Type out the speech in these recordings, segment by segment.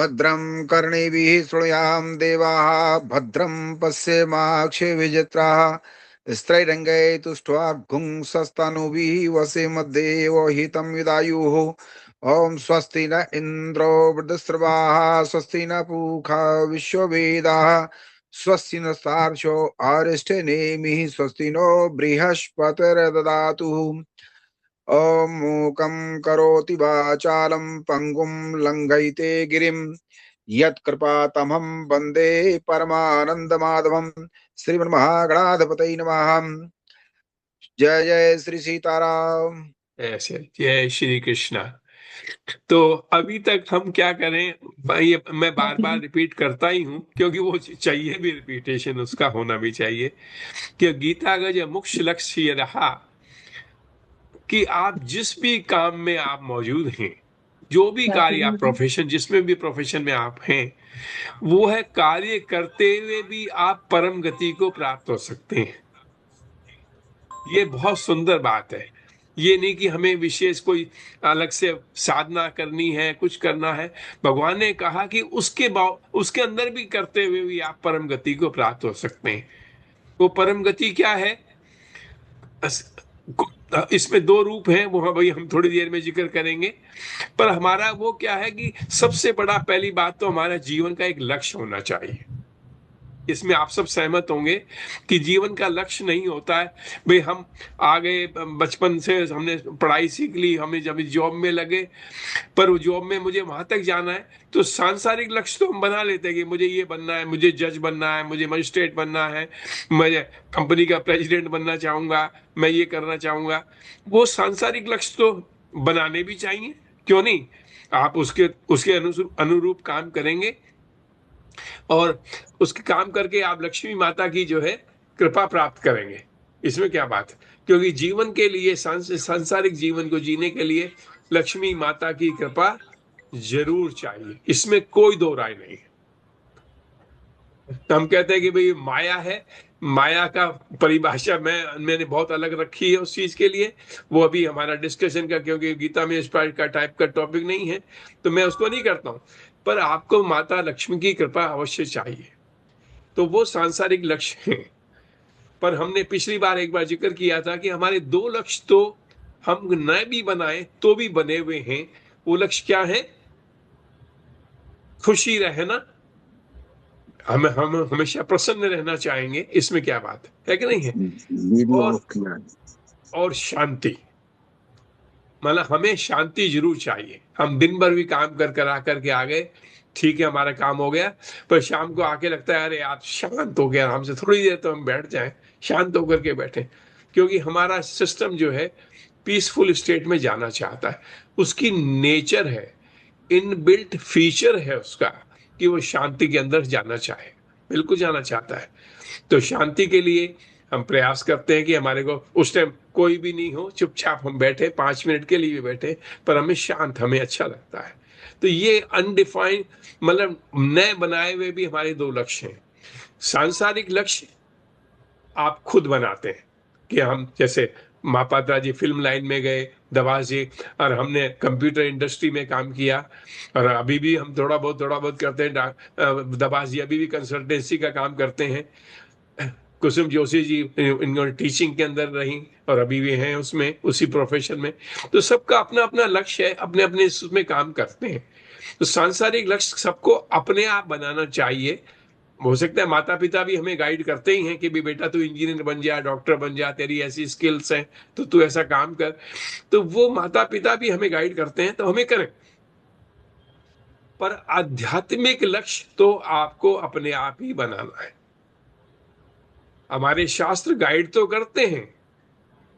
भद्रं कर्णेभिः शृणुयाम देवाः भद्रं पश्येमाक्षभिर्यजत्राः स्त्रैरङ्गैः तुष्ट्वा गुंसस्तनूभिः वसेमदेव हितं युदायुः। ओम स्वस्ति न इंद्रो वृद्धस्रवाः स्वस्ति न पूषा विश्ववेदाः स्वस्ति नस्तार्क्ष्यो अरिष्टनेमिः स्वस्ति नो बृहस्पतिर्दधातु। ओम मूकं करोति वाचालं पंगुं लंघयते गिरिं यत्कृपातमहं वन्दे परमानन्दमाधवं। श्रीमन्महागणाधिपतये नमः। जय जय श्री सीताराम। ऐसे जय श्री कृष्णा। तो अभी तक हम क्या करें, ये मैं बार बार रिपीट करता ही हूँ क्योंकि वो चाहिए भी, रिपीटेशन उसका होना भी चाहिए कि गीता का जो मुख्य लक्ष्य ये रहा कि आप जिस भी काम में आप मौजूद हैं, जो भी कार्य आप प्रोफेशन, जिसमें भी प्रोफेशन में आप हैं, वो है कार्य करते हुए भी आप परम गति को प्राप्त हो सकते हैं। ये बहुत सुंदर बात है। ये नहीं कि हमें विशेष कोई अलग से साधना करनी है, कुछ करना है। भगवान ने कहा कि उसके अंदर भी करते हुए भी आप परम गति को प्राप्त हो सकते हैं। वो परम गति क्या है? इसमें दो रूप हैं, वो भाई हम थोड़ी देर में जिक्र करेंगे। पर हमारा वो क्या है कि सबसे बड़ा, पहली बात तो हमारा जीवन का एक लक्ष्य होना चाहिए। इसमें आप सब सहमत होंगे कि जीवन का लक्ष्य नहीं होता है भाई हम आगे बचपन से हमने पढ़ाई सीख ली, हमें जब जॉब में लगे, पर जॉब में मुझे वहां तक जाना है, तो सांसारिक लक्ष्य तो हम बना लेते हैं कि मुझे ये बनना है, मुझे जज बनना है, मुझे मजिस्ट्रेट बनना है, मैं कंपनी का प्रेसिडेंट बनना चाहूंगा, मैं ये करना चाहूंगा। वो सांसारिक लक्ष्य तो बनाने भी चाहिए, क्यों नहीं? आप उसके उसके अनुरूप काम करेंगे और उसके काम करके आप लक्ष्मी माता की जो है कृपा प्राप्त करेंगे। इसमें क्या बात है? क्योंकि जीवन के लिए, सांसारिक जीवन को जीने के लिए लक्ष्मी माता की कृपा जरूर चाहिए, इसमें कोई दो राय नहीं। तो हम कहते हैं कि भाई माया है, माया का परिभाषा मैंने बहुत अलग रखी है उस चीज के लिए। वो अभी हमारा डिस्कशन का, क्योंकि गीता में इस का टाइप का टॉपिक नहीं है, तो मैं उसको नहीं करता हूं। पर आपको माता लक्ष्मी की कृपा अवश्य चाहिए, तो वो सांसारिक लक्ष्य है। पर हमने पिछली बार एक बार जिक्र किया था कि हमारे दो लक्ष्य तो हम न भी बनाए तो भी बने हुए हैं। वो लक्ष्य क्या है? खुशी रहना, हम हमेशा प्रसन्न रहना चाहेंगे, इसमें क्या बात है कि नहीं है? और शांति, मतलब हमें शांति जरूर चाहिए। हम दिन भर भी काम कर आकर के आ गए, ठीक है हमारा काम हो गया, पर शाम को आके लगता है अरे आज शांत हो गया, आराम से थोड़ी देर तो हम बैठ जाएं, शांत होकर के बैठे। क्योंकि हमारा सिस्टम जो है पीसफुल स्टेट में जाना चाहता है, उसकी नेचर है, इनबिल्ट फीचर है उसका कि वो शांति के अंदर जाना चाहे, बिल्कुल जाना चाहता है। तो शांति के लिए हम प्रयास करते हैं कि हमारे को उस टाइम कोई भी नहीं हो, चुपचाप हम बैठे, 5 मिनट के लिए भी बैठे, पर हमें शांत, हमें अच्छा लगता है। तो ये अनडिफाइंड, मतलब नए बनाए हुए भी हमारे दो लक्ष्य हैं। सांसारिक लक्ष्य आप खुद बनाते हैं कि हम जैसे मापात्रा जी फिल्म लाइन में गए, दवा जी, और हमने कंप्यूटर इंडस्ट्री में काम किया, और अभी भी हम थोड़ा बहुत करते हैं। दवा जी अभी भी कंसल्टेंसी का काम करते हैं। कुसुम जोशी जी इन्होंने टीचिंग के अंदर रही और अभी भी हैं उसमें, उसी प्रोफेशन में। तो सबका अपना अपना लक्ष्य है, अपने अपने उसमें काम करते हैं। तो सांसारिक लक्ष्य सबको अपने आप बनाना चाहिए। हो सकता है माता पिता भी हमें गाइड करते ही हैं कि भी बेटा तू इंजीनियर बन जा, डॉक्टर बन जा, तेरी ऐसी स्किल्स हैं तो तू ऐसा काम कर। तो वो माता पिता भी हमें गाइड करते हैं तो हमें करें। पर आध्यात्मिक लक्ष्य तो आपको अपने आप ही बनाना है। हमारे शास्त्र गाइड तो करते हैं,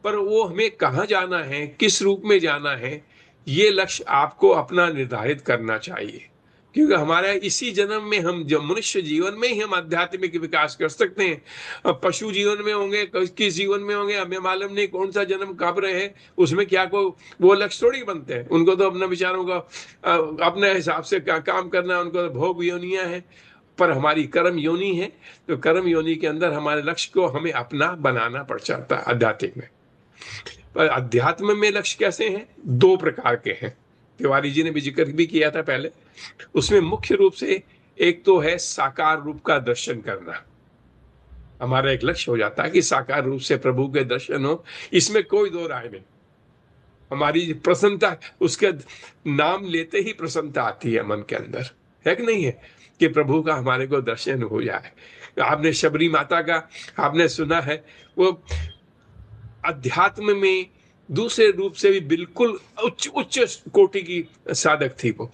पर वो हमें कहाँ जाना है, किस रूप में जाना है, ये लक्ष्य आपको अपना निर्धारित करना चाहिए। क्योंकि हमारा इसी जन्म में, हम जो मनुष्य जीवन में ही हम आध्यात्मिक विकास कर सकते हैं। अब पशु जीवन में होंगे, किस जीवन में होंगे, हमें मालूम नहीं कौन सा जन्म कब रहे, उसमें क्या को वो लक्ष्य थोड़ी बनते हैं। उनको तो अपने विचारों का अपने हिसाब से काम करना है, उनको तो भोग योनियां है। पर हमारी कर्म योनि है, तो कर्म योनि के अंदर हमारे लक्ष्य को हमें अपना बनाना पड़ जाता है आध्यात्मिक में। पर अध्यात्म में लक्ष्य कैसे हैं? दो प्रकार के हैं, तिवारी जी ने भी जिक्र भी किया था पहले। उसमें मुख्य रूप से एक तो है साकार रूप का दर्शन करना। हमारा एक लक्ष्य हो जाता है कि साकार रूप से प्रभु के दर्शन हो, इसमें कोई दो राय नहीं। हमारी प्रसन्नता, उसके नाम लेते ही प्रसन्नता आती है मन के अंदर, है कि नहीं है, कि प्रभु का हमारे को दर्शन हो जाए। आपने शबरी माता का आपने सुना है, वो अध्यात्म में दूसरे रूप से भी बिल्कुल उच्च उच्च कोटि की साधक थी वो,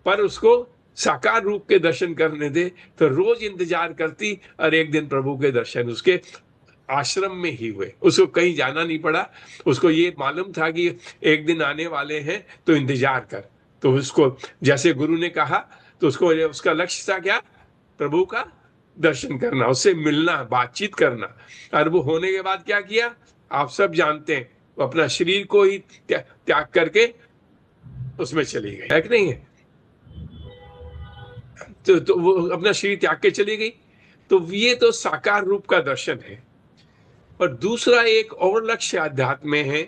पर उसको साकार रूप के दर्शन करने दे तो रोज इंतजार करती, और एक दिन प्रभु के दर्शन उसके आश्रम में ही हुए। उसको कहीं जाना नहीं पड़ा, उसको ये मालूम था कि एक दिन आने वाले हैं, तो इंतजार कर। तो उसको जैसे गुरु ने कहा, तो उसको उसका लक्ष्य था क्या, प्रभु का दर्शन करना, उससे मिलना, बातचीत करना। और वो होने के बाद क्या किया, आप सब जानते हैं, वो अपना शरीर को ही त्याग करके उसमें चली गई, है कि नहीं है। तो वो अपना शरीर त्याग के चली गई। तो ये तो साकार रूप का दर्शन है। और दूसरा एक और लक्ष्य अध्यात्म में है,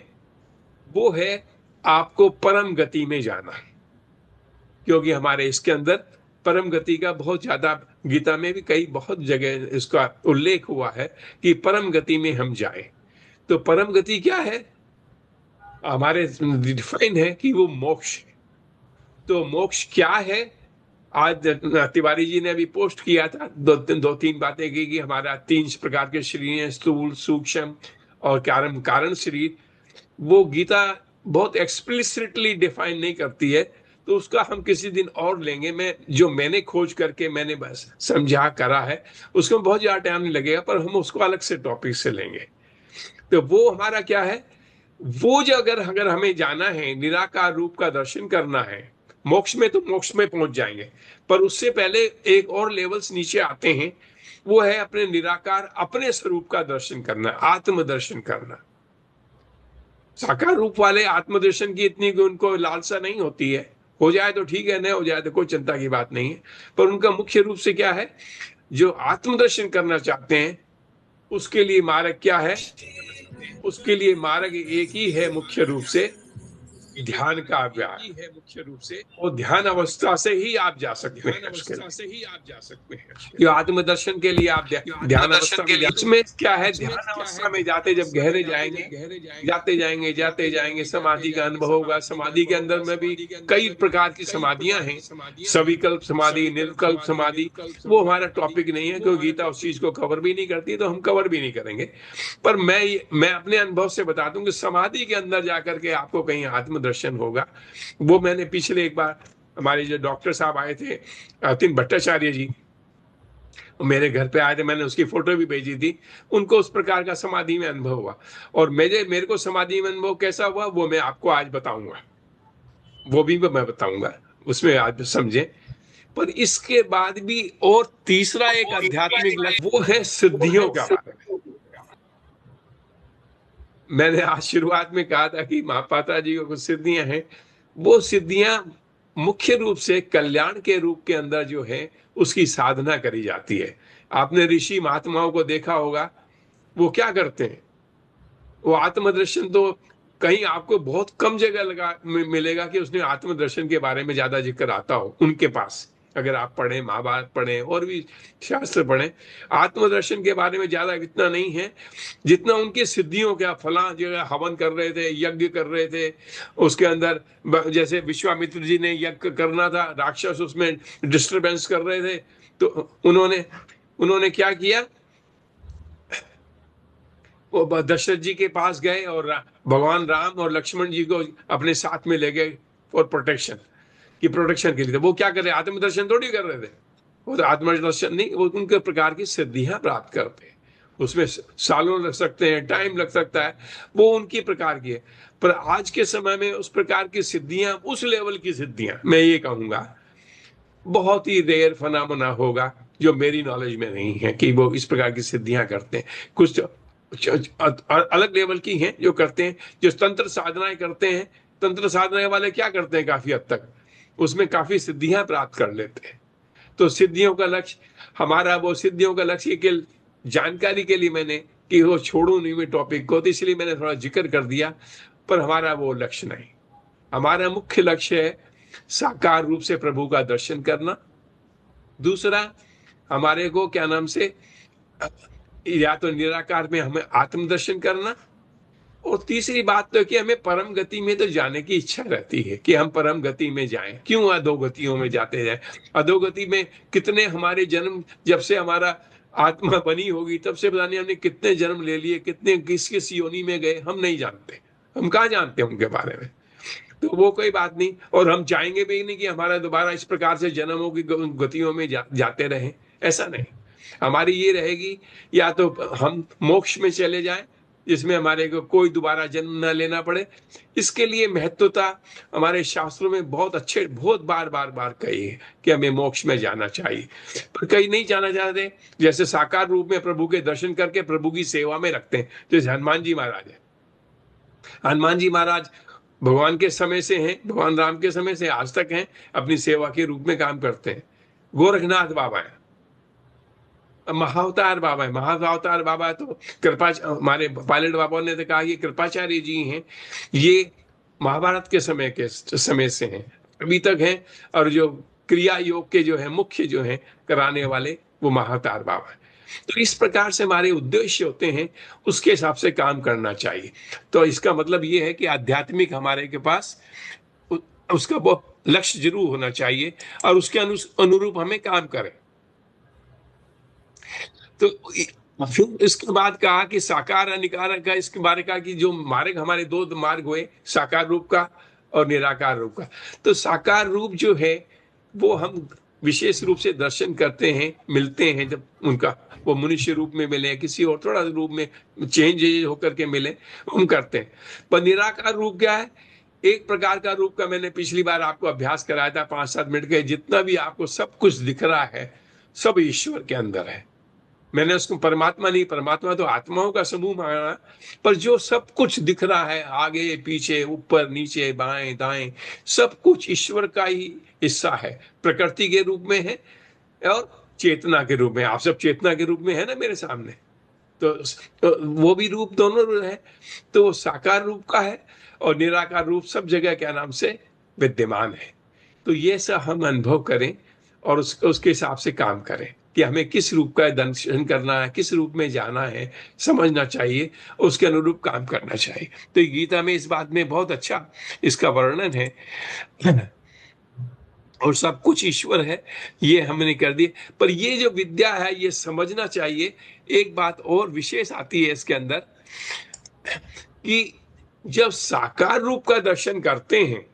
वो है आपको परम गति में जाना। क्योंकि हमारे इसके अंदर परम गति का बहुत ज्यादा, गीता में भी कई बहुत जगह इसका उल्लेख हुआ है कि परम गति में हम जाएं। तो परम गति क्या है, हमारे डिफाइन है कि वो मोक्ष है। तो मोक्ष क्या है, आज तिवारी जी ने अभी पोस्ट किया था, दो तीन बातें की कि हमारा 3 प्रकार के शरीर हैं, स्थूल, सूक्ष्म और कारण शरीर। वो गीता बहुत एक्सप्लिसिटली डिफाइन नहीं करती है, तो उसका हम किसी दिन और लेंगे। मैंने खोज करके मैंने बस समझा करा है, उसको बहुत ज्यादा टाइम नहीं लगेगा, पर हम उसको अलग से टॉपिक से लेंगे। तो वो हमारा क्या है, वो जो अगर हमें जाना है, निराकार रूप का दर्शन करना है, मोक्ष में, तो मोक्ष में पहुंच जाएंगे। पर उससे पहले एक और लेवल्स नीचे आते हैं, वो है अपने निराकार, अपने स्वरूप का दर्शन करना, आत्मदर्शन करना। साकार रूप वाले आत्मदर्शन की इतनी उनको लालसा नहीं होती है, हो जाए तो ठीक है, नहीं हो जाए तो कोई चिंता की बात नहीं है। पर उनका मुख्य रूप से क्या है, जो आत्मदर्शन करना चाहते हैं, उसके लिए मार्ग क्या है, उसके लिए मार्ग एक ही है, मुख्य रूप से ध्यान का अभ्यास है। मुख्य रूप से वो ध्यान अवस्था से ही आप जा सकते हैं, जो आत्मदर्शन के लिए आप ध्यान अवस्था के लिए, उसमें क्या है, ध्यान अवस्था में जाते जब गहरे जाएंगे, जाते जाएंगे समाधि का अनुभव होगा। समाधि के अंदर में भी कई प्रकार की समाधियां हैं, सविकल्प समाधि, निर्विकल्प समाधि। वो हमारा टॉपिक नहीं है, क्योंकि गीता उस चीज को कवर भी नहीं करती, तो हम कवर भी नहीं करेंगे। पर मैं अपने अनुभव से बता दूं कि समाधि के अंदर जाकर के आपको कहीं आत्मदर्शन होगा। वो मैंने पिछले एक बार, हमारे जो डॉक्टर साहब आए थे, अतिन भट्टाचार्य जी, मेरे घर पे आए थे, मैंने उसकी फोटो भी भेजी थी। उनको उस प्रकार का समाधि में अनुभव हुआ, और मेरे को समाधि में अनुभव कैसा हुआ, वो मैं आपको आज बताऊंगा, वो भी मैं बताऊंगा, उसमें आज समझे। पर इसके बाद भी और तीसरा एक आध्यात्मिक लक्ष्य, वो है सिद्धियों का बारे में। मैंने आज शुरुआत में कहा था कि महापात्रा जी को कुछ सिद्धियां हैं। वो सिद्धियां मुख्य रूप से कल्याण के रूप के अंदर जो है, उसकी साधना करी जाती है। आपने ऋषि महात्माओं को देखा होगा, वो क्या करते हैं, वो आत्मदर्शन तो कहीं आपको बहुत कम जगह मिलेगा कि उसने आत्मदर्शन के बारे में ज्यादा जिक्र आता हो उनके पास। अगर आप पढ़ें, महाभारत पढ़ें और भी शास्त्र पढ़ें, आत्मदर्शन के बारे में ज्यादा इतना नहीं है जितना उनकी सिद्धियों का। फला जगह हवन कर रहे थे, यज्ञ कर रहे थे, उसके अंदर जैसे विश्वामित्र जी ने यज्ञ करना था, राक्षस उसमें डिस्टरबेंस कर रहे थे, तो उन्होंने क्या किया, वो दशरथ जी के पास गए और भगवान राम और लक्ष्मण जी को अपने साथ में ले गए फॉर प्रोटेक्शन के लिए। वो क्या कर रहे, आत्मदर्शन थोड़ी कर रहे थे, वो तो आत्मदर्शन नहीं, वो उनके प्रकार की सिद्धियां प्राप्त करते हैं। उसमें सालों लग सकते हैं, टाइम लग सकता है, वो उनकी प्रकार की है। पर आज के समय में उस प्रकार की सिद्धियां, उस लेवल की सिद्धियां, मैं ये कहूंगा बहुत ही रेयर फनामना होगा, जो मेरी नॉलेज में नहीं है कि वो इस प्रकार की सिद्धियां करते हैं। कुछ अलग लेवल की हैं जो करते हैं, जो तंत्र साधनाएं करते हैं। तंत्र साधनाएं वाले क्या करते हैं, काफी हद तक उसमें काफी सिद्धियां प्राप्त कर लेते हैं। तो सिद्धियों का लक्ष्य हमारा, वो सिद्धियों का लक्ष्य के जानकारी के लिए मैंने कि वो छोड़ू नहीं मैं टॉपिक को, तो इसलिए मैंने थोड़ा जिक्र कर दिया। पर हमारा वो लक्ष्य नहीं, हमारा मुख्य लक्ष्य है साकार रूप से प्रभु का दर्शन करना। दूसरा, हमारे को क्या नाम से या तो निराकार में हमें आत्मदर्शन करना। और तीसरी बात तो कि हमें परम गति में तो जाने की इच्छा रहती है कि हम परम गति में जाएं, क्यों अधोगतियों में जाते जाए। अधोगति में कितने हमारे जन्म, जब से हमारा आत्मा बनी होगी तब से पता नहीं हमने कितने जन्म ले लिए, कितने किस किस योनि में गए, हम नहीं जानते। हम कहाँ जानते हैं उनके बारे में। तो वो कोई बात नहीं, और हम चाहेंगे भी नहीं कि हमारा दोबारा इस प्रकार से जन्मों की गतियों में जाते रहें, ऐसा नहीं। हमारी ये रहेगी या तो हम मोक्ष में चले जाएं जिसमें हमारे को कोई दोबारा जन्म न लेना पड़े। इसके लिए महत्वता हमारे शास्त्रों में बहुत बार कही है कि हमें मोक्ष में जाना चाहिए। पर कई नहीं जाना चाहते, जैसे साकार रूप में प्रभु के दर्शन करके प्रभु की सेवा में रखते हैं, जैसे हनुमान जी महाराज है। हनुमान जी महाराज भगवान के समय से हैं, भगवान राम के समय से आज तक हैं, अपनी सेवा के रूप में काम करते हैं। गोरखनाथ बाबा है, महाअवतार बाबा है। महाअवतार बाबा तो हमारे पायलट बाबा ने तो कहा ये कृपाचार्य जी हैं, ये महाभारत के समय से हैं, अभी तक हैं। और जो क्रिया योग के जो है मुख्य जो है कराने वाले, वो महाअवतार बाबा है। तो इस प्रकार से हमारे उद्देश्य होते हैं, उसके हिसाब से काम करना चाहिए। तो इसका मतलब ये है कि आध्यात्मिक हमारे के पास उसका वो लक्ष्य जरूर होना चाहिए और उसके अनुरूप हमें काम करें। तो फिर इसके बाद कहा कि साकार अनिकार का, इसके बारे का कि जो मार्ग, हमारे दो मार्ग हुए, साकार रूप का और निराकार रूप का। तो साकार रूप जो है वो हम विशेष रूप से दर्शन करते हैं, मिलते हैं, जब उनका वो मनुष्य रूप में मिले, किसी और थोड़ा रूप में चेंज होकर के मिले, हम करते हैं। पर निराकार रूप क्या है? एक प्रकार का रूप का मैंने पिछली बार आपको अभ्यास कराया था 5-7 मिनट के, जितना भी आपको सब कुछ दिख रहा है सब ईश्वर के अंदर है। मैंने उसको परमात्मा नहीं, परमात्मा तो आत्माओं का समूह माना, पर जो सब कुछ दिख रहा है आगे पीछे ऊपर नीचे बाएं दाएं, सब कुछ ईश्वर का ही हिस्सा है। प्रकृति के रूप में है और चेतना के रूप में। आप सब चेतना के रूप में है ना मेरे सामने, तो वो भी रूप दोनों है। तो साकार रूप का है और निराकार रूप सब जगह क्या नाम से विद्यमान है। तो ये सब हम अनुभव करें और उसके हिसाब से काम करें कि हमें किस रूप का दर्शन करना है, किस रूप में जाना है, समझना चाहिए, उसके अनुरूप काम करना चाहिए। तो गीता में इस बात में बहुत अच्छा इसका वर्णन है और सब कुछ ईश्वर है, ये हमने कर दिए। पर ये जो विद्या है ये समझना चाहिए। एक बात और विशेष आती है इसके अंदर कि जब साकार रूप का दर्शन करते हैं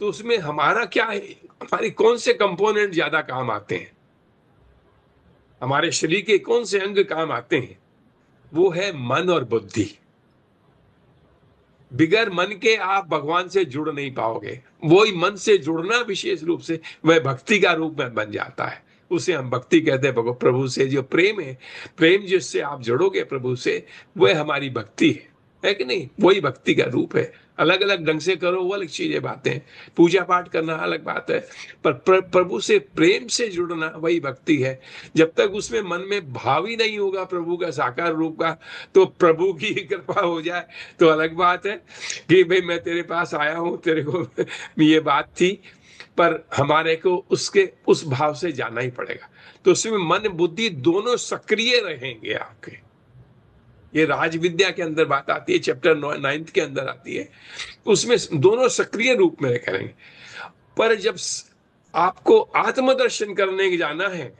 तो उसमें हमारा क्या है, हमारे कौन से कंपोनेंट ज्यादा काम आते हैं, हमारे शरीर के कौन से अंग काम आते हैं? वो है मन और बुद्धि। बिगर मन के आप भगवान से जुड़ नहीं पाओगे। वही मन से जुड़ना विशेष रूप से वह भक्ति का रूप में बन जाता है। उसे हम भक्ति कहते हैं। प्रभु से जो प्रेम है, प्रेम जिससे आप जुड़ोगे प्रभु से, वह हमारी भक्ति है कि नहीं? वही भक्ति का रूप है। अलग अलग ढंग से करो वो अलग चीजें बातें, पूजा पाठ करना अलग बात है, पर प्रभु से प्रेम से जुड़ना वही भक्ति है। जब तक उसमें मन में भाव ही नहीं होगा प्रभु का साकार रूप का, तो प्रभु की कृपा हो जाए तो अलग बात है कि भाई मैं तेरे पास आया हूं, तेरे को ये बात थी, पर हमारे को उसके उस भाव से जाना ही पड़ेगा। तो उसमें मन बुद्धि दोनों सक्रिय रहेंगे आपके। ये राज विद्या के अंदर बात आती है, चैप्टर 9 के अंदर आती है, उसमें दोनों सक्रिय रूप में करेंगे। पर जब आपको आत्मदर्शन करने जाना है,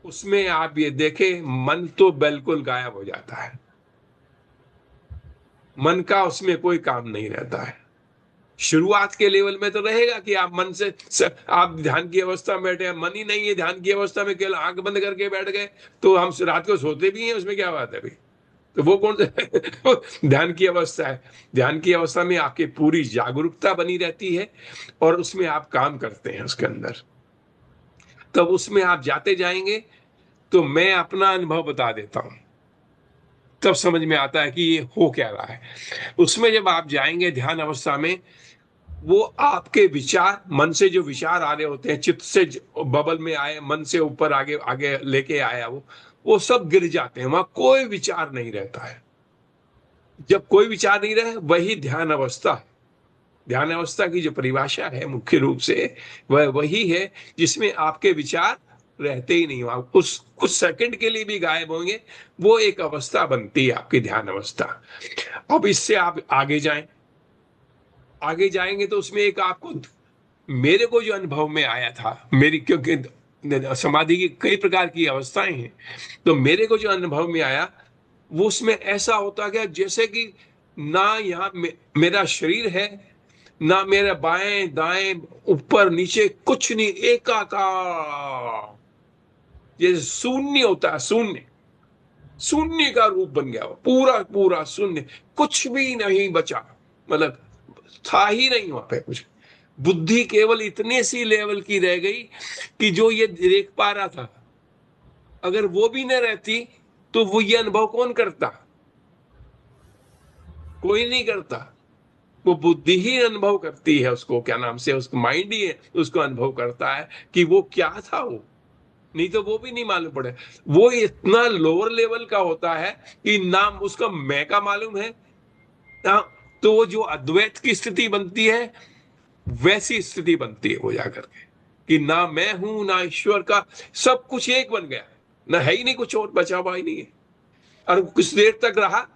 उसमें आप ये देखें मन तो बिल्कुल गायब हो जाता है। मन का उसमें कोई काम नहीं रहता है। शुरुआत के लेवल में तो रहेगा कि आप मन से आप ध्यान की अवस्था में बैठे, मन ही नहीं है ध्यान की अवस्था में, केवल आंख बंद करके बैठ गए, तो हम रात को सोते भी हैं, उसमें क्या बात है भाई? तो वो कौन सा ध्यान की अवस्था है? ध्यान की अवस्था में आपकी पूरी जागरूकता बनी रहती है और उसमें आप काम करते हैं उसके अंदर। तब उसमें आप जाते जाएंगे तो मैं अपना अनुभव बता देता हूं, तब समझ में आता है कि ये हो क्या रहा है। उसमें जब आप जाएंगे ध्यान अवस्था में, वो आपके विचार, मन से जो विचार आ रहे होते हैं, चित्त से बबल में आए, मन से ऊपर आगे आगे लेके आया, वो सब गिर जाते हैं। वहां कोई विचार नहीं रहता है। जब कोई विचार नहीं रहे वही ध्यान अवस्था है। ध्यान अवस्था की जो परिभाषा है मुख्य रूप से वह वही है जिसमें आपके विचार रहते ही नहीं हो, आप उस कुछ सेकंड के लिए भी गायब होंगे, वो एक अवस्था बनती है आपकी ध्यान अवस्था। अब इससे आप आगे जाएं, आगे जाएंगे तो उसमें एक आपको, मेरे को जो अनुभव में आया था, मेरी क्योंकि समाधि की कई प्रकार की अवस्थाएं हैं, तो मेरे को जो अनुभव में आया वो उसमें ऐसा होता गया जैसे कि ना यहाँ मेरा शरीर है, ना मेरे बाएं दाएं ऊपर नीचे कुछ नहीं, एकाकार, जैसे शून्य होता है, शून्य, शून्य का रूप बन गया, पूरा पूरा शून्य, कुछ भी नहीं बचा, मतलब था ही नहीं वहां पे कुछ। बुद्धि केवल इतने सी लेवल की रह गई कि जो ये देख पा रहा था, अगर वो भी न रहती तो वो ये अनुभव कौन करता? कोई नहीं करता। वो बुद्धि ही अनुभव करती है उसको, क्या नाम से, उसको माइंड ही है उसको अनुभव करता है कि वो क्या था वो, नहीं तो वो भी नहीं मालूम पड़े। वो इतना लोअर लेवल का होता है कि नाम उसका मैं का मालूम है ना, तो वो जो अद्वैत की स्थिति बनती है वैसी स्थिति बनती है वो जाकर के, कि ना मैं हूं ना ईश्वर का, सब कुछ एक बन गया, ना है ही नहीं कुछ और बचा हुआ ही नहीं है। और कुछ देर तक रहा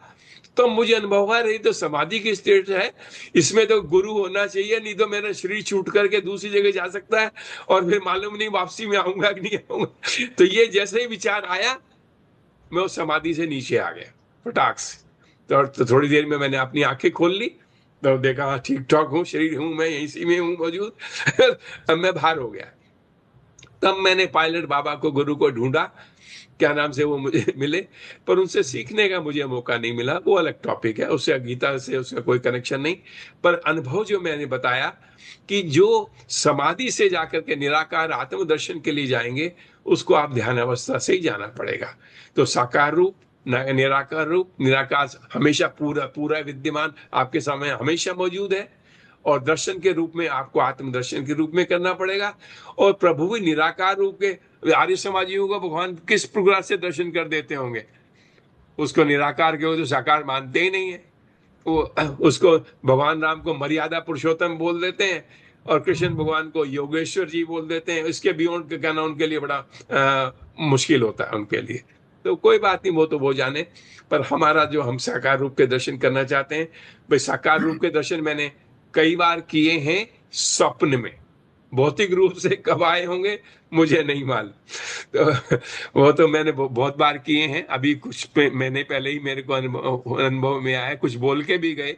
तो मुझे अनुभव हुआ रही तो समाधि की स्टेट है, इसमें तो गुरु होना चाहिए, नहीं तो मेरा शरीर छूट करके दूसरी जगह जा सकता है और फिर मालूम नहीं वापसी में आऊंगा कि नहीं आऊंगा। तो ये जैसे ही विचार आया मैं उस समाधि से नीचे आ गया फटाक से। तो थोड़ी देर में मैंने अपनी आंखें खोल ली तो देखा हाँ ठीक ठाक हूँ, शरीर हूं मैं, यहीं में हूँ मौजूद। अब मैं बाहर हो गया। तब मैंने पायलट बाबा को, गुरु को ढूंढा, क्या नाम से वो मुझे मिले, पर उनसे सीखने का मुझे मौका नहीं मिला, वो अलग टॉपिक है, उससे गीता से उसका कोई कनेक्शन नहीं। पर अनुभव जो मैंने बताया कि जो समाधि से जाकर के निराकार आत्मदर्शन के लिए जाएंगे उसको आप ध्यान अवस्था से ही जाना पड़ेगा। तो साकार रूप, निराकार रूप, निराकार हमेशा पूरा पूरा विद्यमान आपके सामने हमेशा मौजूद है, और दर्शन के रूप में आपको आत्मदर्शन के रूप में करना पड़ेगा। और प्रभु भी निराकार रूप के, आर्य समाजियों को भगवान किस प्रकार से दर्शन कर देते होंगे, उसको निराकार के हो तो साकार मानते ही नहीं है। वो उसको भगवान राम को मर्यादा पुरुषोत्तम बोल देते हैं और कृष्ण भगवान को योगेश्वर जी बोल देते हैं। इसके बियॉन्ड का कहना उनके लिए बड़ा मुश्किल होता है उनके लिए। तो कोई बात नहीं, वो तो वो जाने। पर हमारा जो, हम साकार रूप के दर्शन करना चाहते हैं, भाई साकार रूप के दर्शन मैंने कई बार किए हैं स्वप्न में, भौतिक रूप से कब आए होंगे मुझे नहीं मालूम। तो वो तो मैंने बहुत बार किए हैं। अभी कुछ महीने पहले ही मेरे को अनुभव में आया, कुछ बोल के भी गए,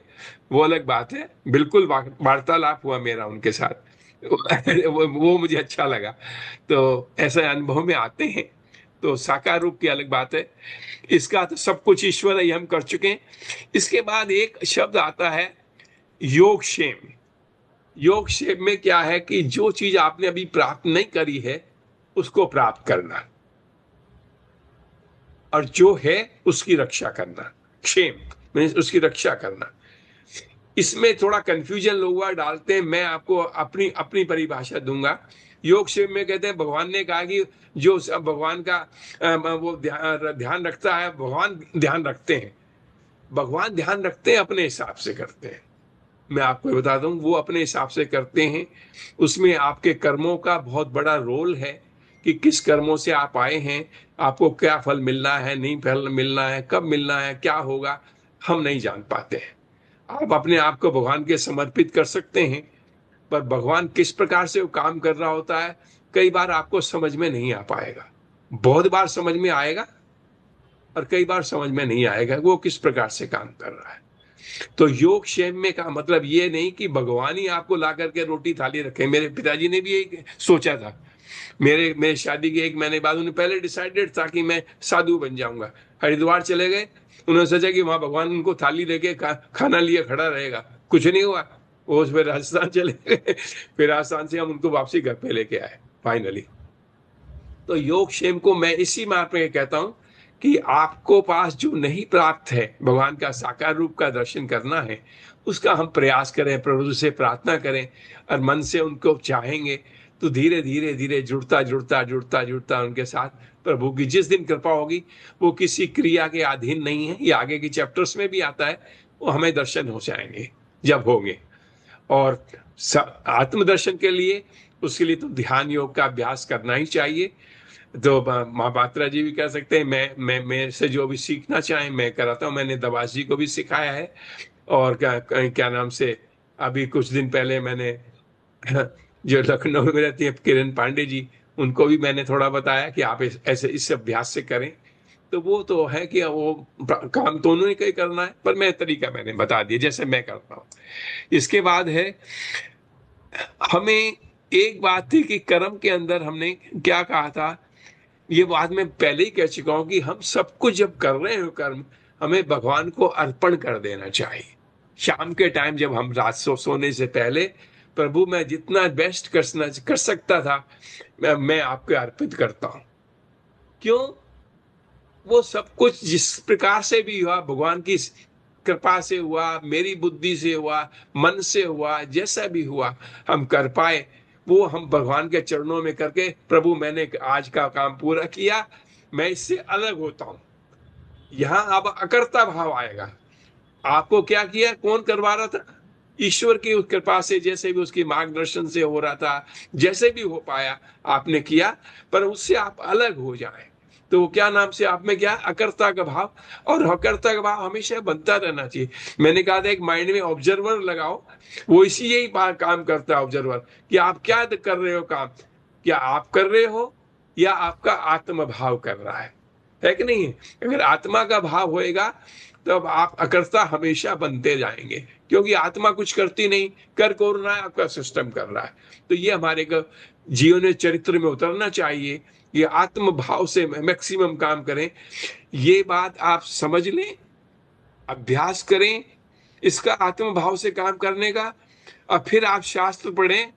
वो अलग बात है, बिल्कुल वार्तालाप हुआ मेरा उनके साथ। वो मुझे अच्छा लगा। तो ऐसे अनुभव में आते हैं। तो साकार रूप की अलग बात है, इसका तो सब कुछ ईश्वर ही हम कर चुके हैं। इसके बाद एक शब्द आता है योगक्षेम। योगक्षेम में क्या है कि जो चीज आपने अभी प्राप्त नहीं करी है उसको प्राप्त करना, और जो है उसकी रक्षा करना। क्षेम मीन्स उसकी रक्षा करना। इसमें थोड़ा कंफ्यूजन लोग डालते हैं, मैं आपको अपनी अपनी परिभाषा दूंगा। योग क्षेम में कहते हैं, भगवान ने कहा कि जो भगवान का वो ध्यान रखता है, भगवान ध्यान रखते हैं। भगवान ध्यान रखते हैं, अपने हिसाब से करते हैं। मैं आपको बता दूं, वो अपने हिसाब से करते हैं। उसमें आपके कर्मों का बहुत बड़ा रोल है कि किस कर्मों से आप आए हैं, आपको क्या फल मिलना है, नहीं फल मिलना है, कब मिलना है, क्या होगा, हम नहीं जान पाते हैं। आप अपने आप को भगवान के समर्पित कर सकते हैं, पर भगवान किस प्रकार से वो काम कर रहा होता है कई बार आपको समझ में नहीं आ पाएगा। बहुत बार समझ में आएगा और कई बार समझ में नहीं आएगा वो किस प्रकार से काम कर रहा है। तो योग क्षेम में का मतलब ये नहीं कि भगवान ही आपको ला करके रोटी थाली रखे। मेरे पिताजी ने भी यही सोचा था। मेरे मेरे शादी के 1 महीने बाद उन्हें पहले डिसाइडेड था कि मैं साधु बन जाऊंगा। हरिद्वार चले गए, उन्होंने सोचा कि वहां भगवान उनको थाली लेके खाना लिए खड़ा रहेगा, कुछ नहीं हुआ। वो फिर राजस्थान चले गए, फिर राजस्थान से हम उनको वापसी घर पे लेके आए फाइनली। तो योग क्षेम को मैं इसी मार्ग में कहता हूं कि आपको पास जो नहीं प्राप्त है, भगवान का साकार रूप का दर्शन करना है, उसका हम प्रयास करें, प्रभु से प्रार्थना करें और मन से उनको चाहेंगे, तो धीरे धीरे धीरे जुड़ता जुड़ता जुड़ता जुड़ता उनके साथ प्रभु की जिस दिन कृपा होगी, वो किसी क्रिया के अधीन नहीं है, ये आगे की चैप्टर्स में भी आता है, वो हमें दर्शन हो जाएंगे जब होंगे। और आत्मदर्शन के लिए, उसके लिए तो ध्यान योग का अभ्यास करना ही चाहिए। तो माँ बात्रा जी भी कह सकते हैं, मैं मेरे से जो भी सीखना चाहें मैं कराता हूँ। मैंने दवास जी को भी सिखाया है, और क्या नाम से अभी कुछ दिन पहले मैंने जो लखनऊ में रहती है किरण पांडे जी, उनको भी मैंने थोड़ा बताया कि आप ऐसे इस अभ्यास से करें। तो वो तो है कि वो काम तो उन्होंने कहीं करना है, पर मैं तरीका मैंने बता दिया जैसे मैं करता हूँ। इसके बाद है, हमें एक बात थी कि कर्म के अंदर हमने क्या कहा था, ये बात मैं पहले ही कह चुका हूं कि हम सब कुछ जब कर रहे हो कर्म, हमें भगवान को अर्पण कर देना चाहिए। शाम के टाइम जब हम रात सोने से पहले, प्रभु मैं जितना बेस्ट कर सकता था मैं आपको अर्पित करता हूं। क्यों? वो सब कुछ जिस प्रकार से भी हुआ, भगवान की कृपा से हुआ, मेरी बुद्धि से हुआ, मन से हुआ, जैसा भी हुआ हम कर पाए, वो हम भगवान के चरणों में करके, प्रभु मैंने आज का काम पूरा किया, मैं इससे अलग होता हूं। यहां अब अकर्ता भाव आएगा। आपको क्या किया, कौन करवा रहा था? ईश्वर की उस कृपा से, जैसे भी उसकी मार्गदर्शन से हो रहा था, जैसे भी हो पाया आपने किया, पर उससे आप अलग हो जाए। तो वो क्या नाम से आप में क्या, अकर्ता का भाव। और अकर्ता का भाव हमेशा बनता रहना चाहिए। मैंने कहा था एक माइंड में ऑब्जर्वर लगाओ, वो इसी यही काम करता है ऑब्जर्वर, कि आप क्या कर रहे हो काम, क्या आप कर रहे हो या आपका आत्म भाव कर रहा है कि नहीं है? अगर आत्मा का भाव होएगा तब आप अकर्ता हमेशा बनते जाएंगे, क्योंकि आत्मा कुछ करती नहीं, कर रहा है आपका सिस्टम कर रहा है। तो ये हमारे जीवन चरित्र में उतरना चाहिए, ये आत्म भाव से मैक्सिमम काम करें। ये बात आप समझ लें, अभ्यास करें इसका, आत्म भाव से काम करने का। और फिर आप शास्त्र पढ़ें,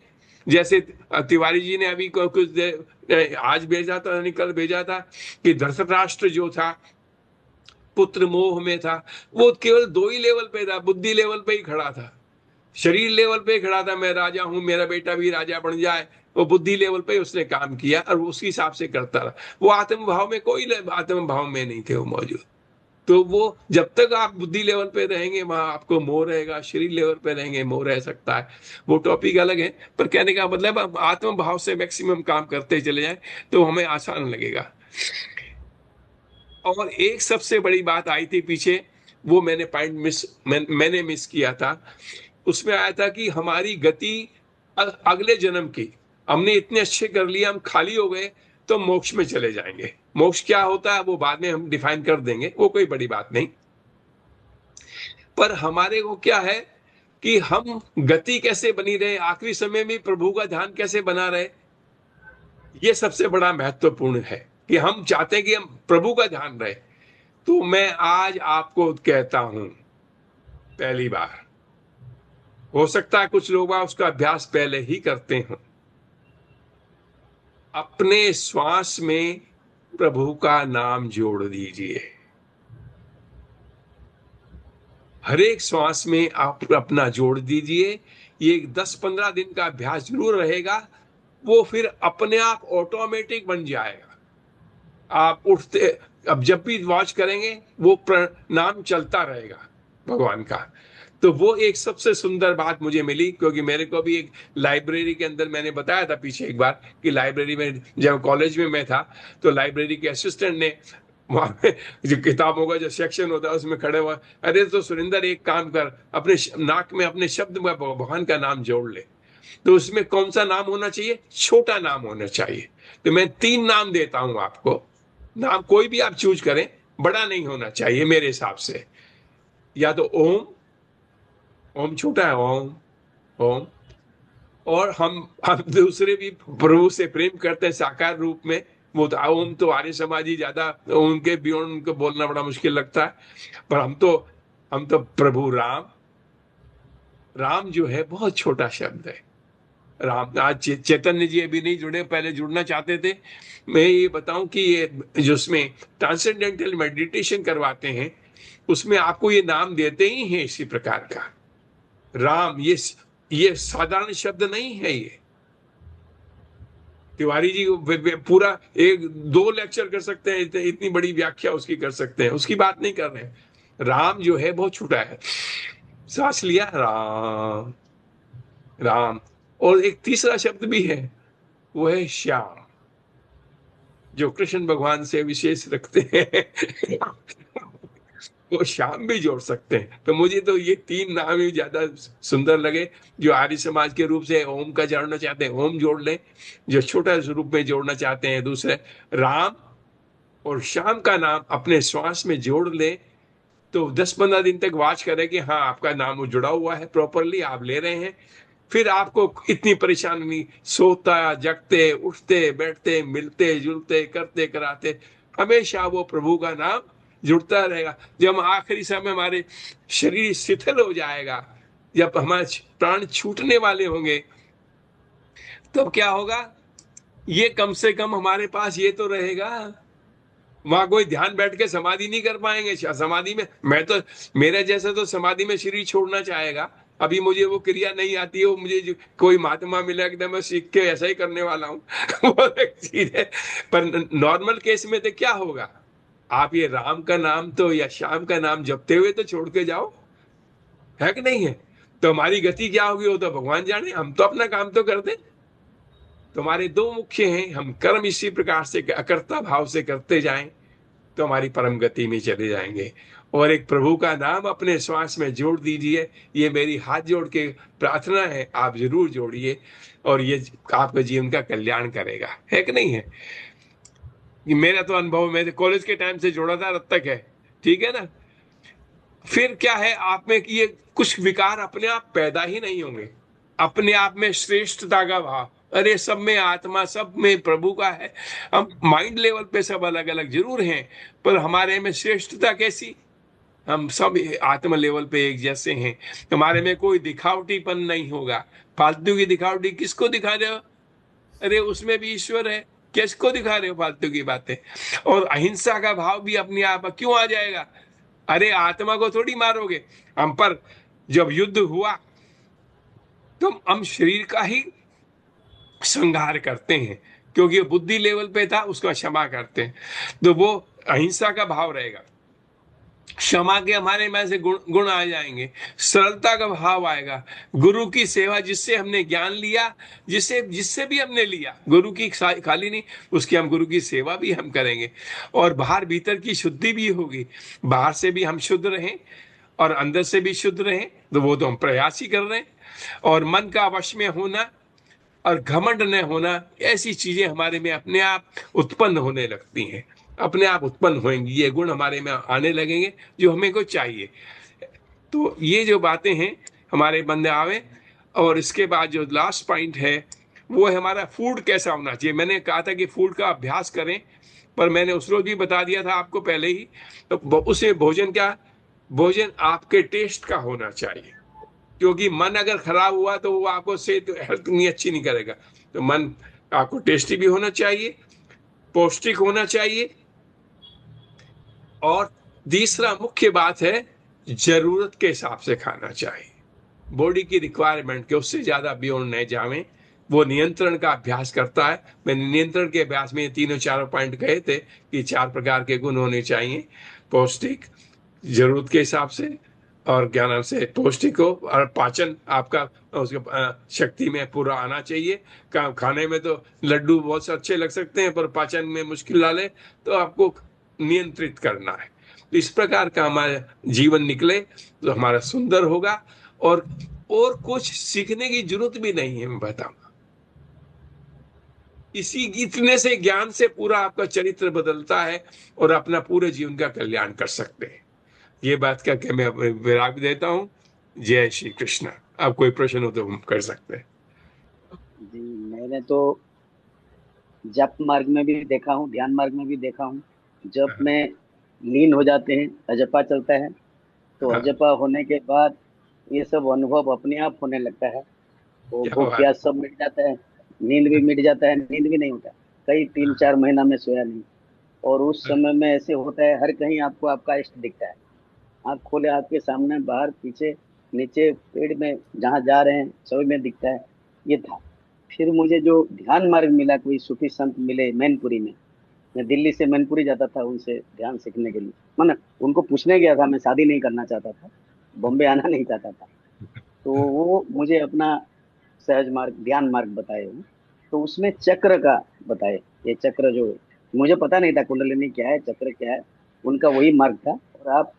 जैसे तिवारी जी ने अभी कुछ देर आज भेजा था, कल भेजा था, कि धृतराष्ट्र जो था पुत्र मोह में था, वो केवल दो ही लेवल पे था, बुद्धि लेवल पे ही खड़ा था, शरीर लेवल पे खड़ा था, मैं राजा हूं, मेरा बेटा भी राजा बन जाए। वो बुद्धि लेवल पे उसने काम किया और उसी हिसाब से करता रहा। वो आत्म भाव में, कोई आत्म भाव में नहीं थे वो मौजूद। तो वो जब तक आप बुद्धि लेवल पे रहेंगे वहां आपको मोह रहेगा, शरीर लेवल पे रहेंगे मोह रह सकता है, वो टॉपिक अलग है। पर कहने का मतलब आप आत्म भाव से मैक्सिमम काम करते चले जाए तो हमें आसान लगेगा। और एक सबसे बड़ी बात आई थी पीछे, वो मैंने पॉइंट मैंने मिस किया था। उसमें आया था कि हमारी गति अगले जन्म की, हमने इतने अच्छे कर लिया, हम खाली हो गए तो मोक्ष में चले जाएंगे। मोक्ष क्या होता है वो बाद में हम डिफाइन कर देंगे, वो कोई बड़ी बात नहीं। पर हमारे को क्या है कि हम गति कैसे बनी रहे, आखिरी समय में प्रभु का ध्यान कैसे बना रहे, ये सबसे बड़ा महत्वपूर्ण है। कि हम चाहते हैं कि हम प्रभु का ध्यान रहे। तो मैं आज आपको कहता हूं, पहली बार हो सकता है कुछ लोग उसका अभ्यास पहले ही करते हैं, अपने श्वास में प्रभु का नाम जोड़ दीजिए। हर एक श्वास में आप अपना जोड़ दीजिए। ये 10-15 दिन का अभ्यास जरूर रहेगा, वो फिर अपने आप ऑटोमेटिक बन जाएगा। आप उठते, अब जब भी वॉच करेंगे वो नाम चलता रहेगा भगवान का। तो वो एक सबसे सुंदर बात मुझे मिली, क्योंकि मेरे को भी एक लाइब्रेरी के अंदर, मैंने बताया था पीछे एक बार कि लाइब्रेरी में जब कॉलेज में मैं था तो लाइब्रेरी के असिस्टेंट ने वहां पे जो किताबों का जो सेक्शन होता है उसमें खड़े हुआ, अरे तो सुरेंद्र एक काम कर, अपने नाक में अपने शब्द में भगवान का नाम जोड़ ले। तो उसमें कौन सा नाम होना चाहिए? छोटा नाम होना चाहिए। तो मैं 3 नाम देता हूं आपको, नाम कोई भी आप चूज करें, बड़ा नहीं होना चाहिए मेरे हिसाब से। या तो ओम, ओम छोटा है, ओम ओम। और हम दूसरे भी प्रभु से प्रेम करते हैं साकार रूप में, वो तो ओम तो आर्य समाजी ज्यादा, उनके बियॉन्ड उनको बोलना बड़ा मुश्किल लगता है। पर हम तो प्रभु राम, राम जो है बहुत छोटा शब्द है। राम, आज चैतन्य जी अभी नहीं जुड़े, पहले जुड़ना चाहते थे। मैं ये बताऊं कि ये जो उसमें ट्रांसेंडेंटल मेडिटेशन करवाते हैं उसमें आपको ये नाम देते ही हैं इसी प्रकार का। राम, ये साधारण शब्द नहीं है, तिवारी जी पूरा एक 2 लेक्चर कर सकते हैं, इतनी बड़ी व्याख्या उसकी कर सकते हैं, उसकी बात नहीं कर रहे हैं। राम जो है बहुत छोटा है, सांस लिया राम राम। और एक तीसरा शब्द भी है, वो है श्याम, जो कृष्ण भगवान से विशेष रखते हैं। वो श्याम भी जोड़ सकते हैं। तो मुझे तो ये 3 नाम ही ज्यादा सुंदर लगे। जो आर्य समाज के रूप से ओम का जोड़ना चाहते हैं ओम जोड़ लें, जो छोटा रूप में जोड़ना चाहते हैं दूसरे राम और श्याम का नाम अपने श्वास में जोड़ लें, तो 10-15 दिन तक वाच करें कि हाँ आपका नाम जुड़ा हुआ है प्रॉपरली, आप ले रहे हैं। फिर आपको इतनी परेशानी नहीं, सोता जगते उठते बैठते मिलते जुलते करते कराते हमेशा वो प्रभु का नाम जुड़ता रहेगा। जब आखिरी समय हमारे शरीर शिथिल हो जाएगा, जब हमारे प्राण छूटने वाले होंगे, तब क्या होगा? ये कम से कम हमारे पास ये तो रहेगा। वहां कोई ध्यान बैठ के समाधि नहीं कर पाएंगे। समाधि में मैं तो, मेरे जैसा तो समाधि में शरीर छोड़ना चाहेगा। अभी मुझे वो क्रिया नहीं आती है, वो मुझे कोई महात्मा मिला एकदम मैं सीख के ऐसा ही करने वाला हूँ। वो एक चीज है। पर नॉर्मल केस में तो क्या होगा? आप ये राम का नाम तो या श्याम का नाम जपते हुए तो छोड़ के जाओ, है कि नहीं है? तो हमारी गति क्या होगी वो तो भगवान जाने, हम तो अपना काम तो कर दें। तुम्हारे 2 मुख्य हैं, हम कर्म इसी प्रकार से अकर्ता भाव से करते जाएं तो हमारी परम गति में चले जाएंगे। और एक प्रभु का नाम अपने श्वास में जोड़ दीजिए, ये मेरी हाथ जोड़ के प्रार्थना है, आप जरूर जोड़िए और ये आपके जीवन का कल्याण करेगा, है कि नहीं है? ये मेरा तो अनुभव, मैं कॉलेज के टाइम से जोड़ा था, अब तक है, ठीक है ना? फिर क्या है, आप में ये कुछ विकार अपने आप पैदा ही नहीं होंगे। अपने आप में श्रेष्ठता का भाव, अरे सब में आत्मा, सब में प्रभु का है। हम माइंड लेवल पे सब अलग अलग जरूर हैं, पर हमारे में श्रेष्ठता कैसी? हम सब आत्म लेवल पे एक जैसे हैं। हमारे में कोई दिखावटीपन नहीं होगा। फालतू की दिखावटी किसको दिखा रहे हो? अरे उसमें भी ईश्वर है, किसको दिखा रहे हो फालतू की बातें? और अहिंसा का भाव भी अपने आप क्यों आ जाएगा? अरे आत्मा को थोड़ी मारोगे हम पर। जब युद्ध हुआ तो हम शरीर का ही संहार करते हैं, क्योंकि बुद्धि लेवल पे था, उसको क्षमा करते हैं। तो वो अहिंसा का भाव रहेगा। क्षमा के हमारे में से गुण आ जाएंगे, सरलता का भाव आएगा, गुरु की सेवा, जिससे हमने ज्ञान लिया, जिससे जिससे भी हमने लिया, गुरु की खाली नहीं, उसकी हम गुरु की सेवा भी हम करेंगे। और बाहर भीतर की शुद्धि भी होगी। बाहर से भी हम शुद्ध रहें और अंदर से भी शुद्ध रहें, तो वो तो हम प्रयास ही कर रहे हैं। और मन का वश में होना और घमंड न होना, ऐसी चीजें हमारे में अपने आप उत्पन्न होने लगती हैं, अपने आप उत्पन्न होंगी, ये गुण हमारे में आने लगेंगे जो हमें को चाहिए। तो ये जो बातें हैं हमारे बंदे आवे। और इसके बाद जो लास्ट पॉइंट है वो है हमारा फूड कैसा होना चाहिए। मैंने कहा था कि फूड का अभ्यास करें, पर मैंने उस रोज भी बता दिया था आपको पहले ही। तो उसे भोजन क्या, भोजन आपके टेस्ट का होना चाहिए, क्योंकि मन अगर खराब हुआ तो वो आपको सेहत हेल्थ नहीं अच्छी नहीं करेगा। तो मन आपको टेस्टी भी होना चाहिए, पौष्टिक होना चाहिए। और तीसरा मुख्य बात है, जरूरत के हिसाब से खाना चाहिए। बॉडी की रिक्वायरमेंट के उससे ज्यादा बियॉन्ड नहीं जावे। वो नियंत्रण का अभ्यास करता है। मैंने नियंत्रण के अभ्यास में ये 3-4 पॉइंट कहे थे कि 4 प्रकार के गुण होने चाहिए। पौष्टिक, जरूरत के हिसाब से, और क्या नाम से पौष्टिक हो, और पाचन आपका उसके शक्ति में पूरा आना चाहिए। खाने में तो लड्डू बहुत अच्छे लग सकते हैं, पर पाचन में मुश्किल डाले, तो आपको नियंत्रित करना है। तो इस प्रकार का हमारा जीवन निकले तो हमारा सुंदर होगा। और कुछ सीखने की जरूरत भी नहीं है, मैं बताऊंगा। इसी इतने से ज्ञान से पूरा आपका चरित्र बदलता है और अपना पूरे जीवन का कल्याण कर सकते हैं। ये बात करके मैं विराम देता हूँ। जय श्री कृष्ण। अब कोई प्रश्न हो तो हम कर सकते हैं। जी, मैंने तो जप मार्ग में भी देखा हूँ, ध्यान मार्ग में भी देखा हूँ। जप में लीन हो जाते हैं, अजपा चलता है, तो अजपा होने के बाद ये सब अनुभव अपने आप होने लगता है। तो भूख प्यास सब मिट जाता है, नींद भी मिट जाता है, नींद भी नहीं होता, कई 3-4 महीना में सोया नहीं। और उस समय में ऐसे होता है, हर कहीं आपको आपका इष्ट दिखता है। आँख खोले, आपके सामने, बाहर, पीछे, नीचे, पेड़ में, जहाँ जा रहे हैं सभी में दिखता है। ये था। फिर मुझे जो ध्यान मार्ग मिला, कोई सूफी संत मिले मैनपुरी में। मैं दिल्ली से मैनपुरी जाता था उनसे ध्यान सीखने के लिए। मैंने उनको पूछने गया था, मैं शादी नहीं करना चाहता था, बॉम्बे आना नहीं चाहता था। तो वो मुझे अपना सहज मार्ग, ध्यान मार्ग बताए हो। तो उसमें चक्र का बताए, ये चक्र जो मुझे पता नहीं था कुंडलिनी क्या है, चक्र क्या है, उनका वही मार्ग था। और आप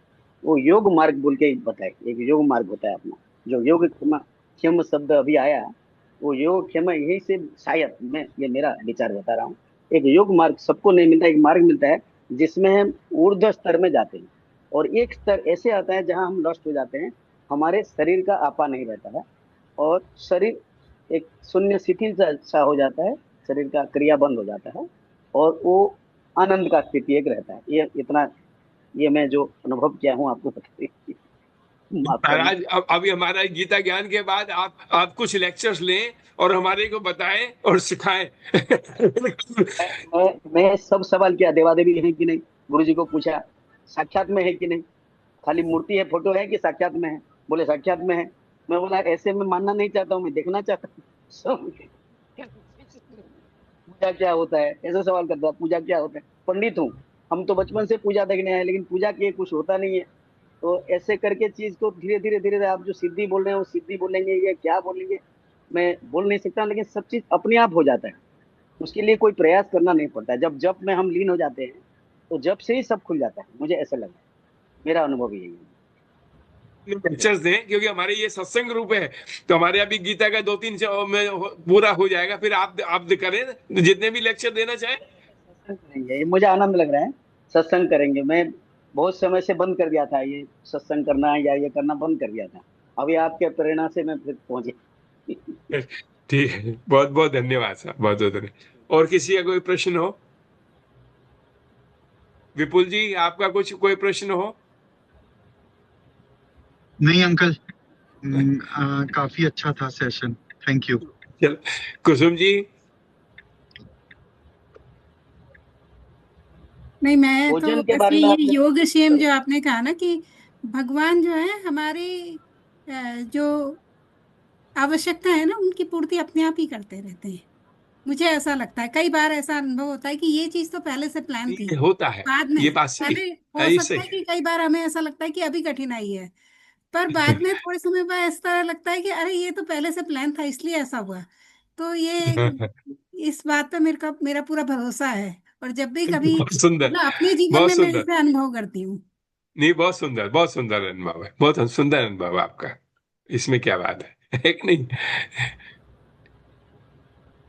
वो योग मार्ग बोल के बताए, एक योग मार्ग होता है अपना, जो योग क्षमा क्षम शब्द अभी आया, वो योग क्षमा यही से, शायद मैं, ये मेरा विचार बता रहा हूँ। एक योग मार्ग सबको नहीं मिलता, एक मार्ग मिलता है जिसमें हम ऊर्ध्व स्तर में जाते हैं। और एक स्तर ऐसे आता है जहां हम लॉस्ट हो जाते हैं, हमारे शरीर का आपा नहीं रहता है, और शरीर एक शून्य शिथिल सा हो जाता है, शरीर का क्रिया बंद हो जाता है, और वो आनंद का स्थिति एक रहता है। ये इतना, ये मैं जो अनुभव किया हूँ आपको बता दीजिए, माफ करना। महाराज अभी हमारा गीता ज्ञान के बाद आप कुछ लेक्चर्स लें और हमारे को बताएं और सिखाएं। मैं सब सवाल किया, देवादेवी है कि नहीं, गुरु जी को पूछा साक्षात में है कि नहीं, खाली मूर्ति है, फोटो है, कि साक्षात में है। बोले साक्षात में है। मैं बोला ऐसे मैं मानना नहीं चाहता हूँ, मैं देखना चाहता हूँ। सब पूजा क्या होता है, ऐसा सवाल करता है, पूजा क्या होता है, पंडित हूँ, हम तो बचपन से पूजा देखने आए, लेकिन पूजा के कुछ होता नहीं है। तो ऐसे करके चीज को धीरे धीरे धीरे आप जो सिद्धि बोल रहे हैं वो सिद्धि बोलेंगे या क्या बोलेंगे, मैं बोल नहीं सकता, लेकिन सब चीज अपने आप हो जाता है। उसके लिए कोई प्रयास करना नहीं पड़ता है। जब जब में हम लीन हो जाते हैं, तो जब से ही सब खुल जाता है, मुझे ऐसा लगा है, मेरा अनुभव यही है। लेक्चर्स दें, क्योंकि हमारे ये सत्संग रूप है, तो हमारे अभी गीता का 2-3 में पूरा हो जाएगा, फिर आप करें जितने भी लेक्चर देना चाहें। सत्संग करेंगे, ये मुझे आनंद लग रहा है। सत्संग करेंगे, मैं बहुत समय से बंद कर दिया था ये सत्संग करना या ये करना बंद कर दिया था। अभी आपके प्रेरणा से मैं फिर पहुंचे। ठीक है, बहुत बहुत धन्यवाद साहब, बहुत बहुत धन्यवाद। और किसी का कोई प्रश्न हो? विपुल जी, आपका कुछ कोई प्रश्न हो? नहीं अंकल, काफी अच्छा था सेशन, थैंक यू। चलो, कुसुम जी। नहीं, मैं तो भोजन के बस बारे में ये आपने, योग क्षेम जो आपने कहा ना कि भगवान जो है हमारी जो आवश्यकता है ना उनकी पूर्ति अपने आप ही करते रहते हैं। मुझे ऐसा लगता है, कई बार ऐसा अनुभव होता है कि ये चीज तो पहले से प्लान थी, ये होता है, बाद ये में, बात सही पहले है, हो ये सकता सही है कि कई बार हमें ऐसा लगता है कि अभी कठिनाई है, पर बाद में थोड़े समय बाद इस तरह लगता है कि अरे ये तो पहले से प्लान था इसलिए ऐसा हुआ। तो ये, है। इस बात पे मेरा पूरा भरोसा है। और जब भी कभी बहुत सुंदर, मतलब अपने जीवन बहुत में मैं सुंदर। इसे अनुभव करती हूँ। नहीं, बहुत सुंदर अनुभव है, बहुत सुंदर अनुभव है आपका। इसमें क्या बात है कि नहीं?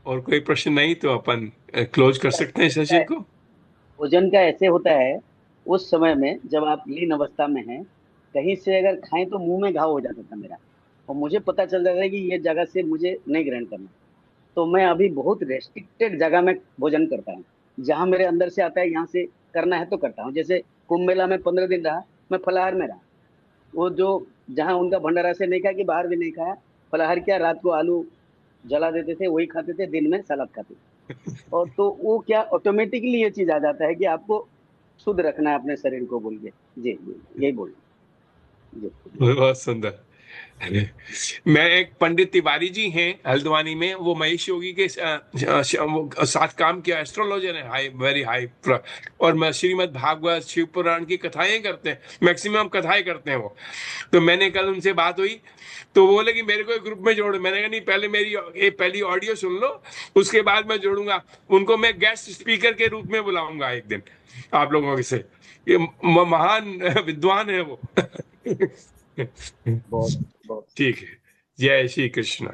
और कोई प्रश्न नहीं तो अपन क्लोज कर सकते हैं सेशन को। भोजन का ऐसे होता है, उस समय में जब आप लीन अवस्था में हैं, कहीं से अगर खाएं तो मुंह में घाव हो जाता था मेरा, और मुझे पता चल जाता है कि ये जगह से मुझे नहीं ग्रहण करना। तो मैं अभी बहुत रेस्ट्रिक्टेड जगह में भोजन करता हूँ, जहां मेरे अंदर से आता है यहाँ से करना है तो करता हूँ। जैसे कुंभ मेला में 15 दिन रहा, मैं फलाहार में रहा। वो जो जहाँ उनका भंडारा से नहीं खाया, कि बाहर भी नहीं खाया, फलाहार किया, रात को आलू जला देते थे वही खाते थे, दिन में सलाद खाते थे। और तो वो क्या ऑटोमेटिकली ये चीज आ जाता है कि आपको शुद्ध रखना है अपने शरीर को, बोल के। जी जी, यही बोल जी। बहुत सुंदर। मैं, एक पंडित तिवारी जी हैं हल्द्वानी में, वो महेश योगी के वो साथ काम किया, एस्ट्रोलॉजर है, हाई, वेरी हाई। और मैं श्रीमद् भागवत शिव पुराण की कथाएं करते हैं, मैक्सिमम कथाएं करते हैं वो। तो मैंने कल उनसे बात हुई, तो वो बोले कि मेरे को एक ग्रुप में जोड़ो। मैंने कहा नहीं, पहले मेरी पहली ऑडियो सुन लो, उसके बाद मैं जोड़ूंगा। उनको मैं गेस्ट स्पीकर के रूप में बुलाऊंगा एक दिन आप लोगों के से। ये महान विद्वान है वो। बहुत बहुत ठीक है। जय श्री कृष्ण।